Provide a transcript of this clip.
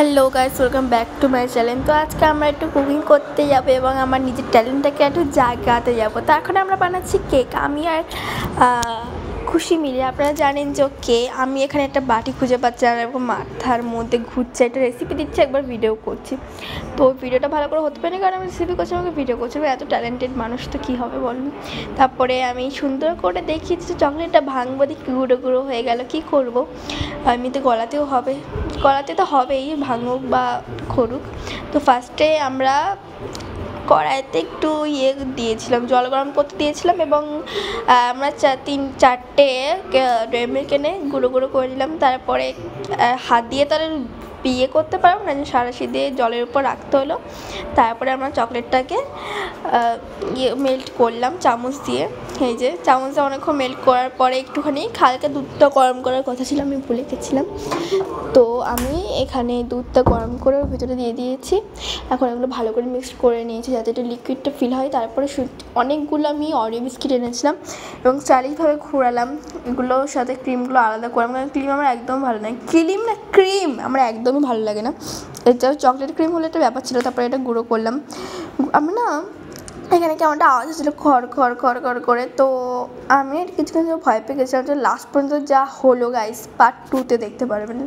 Hello guys, welcome back to my channel. তো আজকে আমরা একটু কুকিং করতে যাবো এবং আমার নিজের ট্যালেন্টটাকে একটু জাগাতে যাবো। তো এখন আমরা বানাচ্ছি কেক, আমি আর খুশি মিলে। আপনারা জানেন যে আমি এখানে একটা বাটি খুঁজে পাচ্ছি আর এরকম মাথার মধ্যে ঘুরছে, একটা রেসিপি দিচ্ছে, একবার ভিডিও করছি। তো ভিডিওটা ভালো করে হতে পারে না, কারণ আমি রেসিপি করছি, আমাকে ভিডিও করছি। এত ট্যালেন্টেড মানুষ তো কী হবে বলুন। তারপরে আমি সুন্দর করে দেখিয়েছি যে চকলেটটা ভাঙবো, দেখি গুঁড়ো গুঁড়ো হয়ে গেল, কী করবো। এমনিতে গলাতেও হবে, গলাতে তো হবেই, ভাঙুক বা করুক। তো ফার্স্টে আমরা কড়াইতে একটু দিয়েছিলাম, জল গরম করতে দিয়েছিলাম এবং আমরা 3-4টে ডেয়ারি মিল্ক এনে গুঁড়ো গুঁড়ো করে দিলাম। তারপরে হাত দিয়ে তাহলে করতে পারবো না, যে সাঁড়াশি দিয়ে জলের উপর রাখতে হলো। তারপরে আমরা চকলেটটাকে মেল্ট করলাম চামচ দিয়ে। এই যে চামচটা অনেকক্ষণ মেল্ট করার পরে একটুখানি হালকা দুধটা গরম করার কথা ছিল, আমি ভুলে গেছিলাম। তো আমি এখানে দুধটা গরম করে ওর ভিতরে দিয়ে দিয়েছি। এখন এগুলো ভালো করে মিক্সড করে নিয়েছি যাতে একটু লিকুইডটা ফিল হয়। তারপরে অনেকগুলো আমি অরিও বিস্কিট এনেছিলাম এবং চারিভাবে ঘোরালাম এগুলোর সাথে ক্রিমগুলো আলাদা করলাম, কারণ ক্রিম আমার একদম ভালো লাগে, ক্রিম আমার একদমই ভালো লাগে না। এটা চকলেট ক্রিম হলে একটা ব্যাপার ছিল। তারপরে এটা গুঁড়ো করলাম। আমি না এখানে কেমনটা আওয়াজ হচ্ছিলো খড় খড় খড় খড় করে। তো আমি কিছুক্ষণ ভয় পেয়ে গেছিলাম, যে লাস্ট পর্যন্ত যা হলো গাইস পার্ট 2-তে দেখতে পারবেন।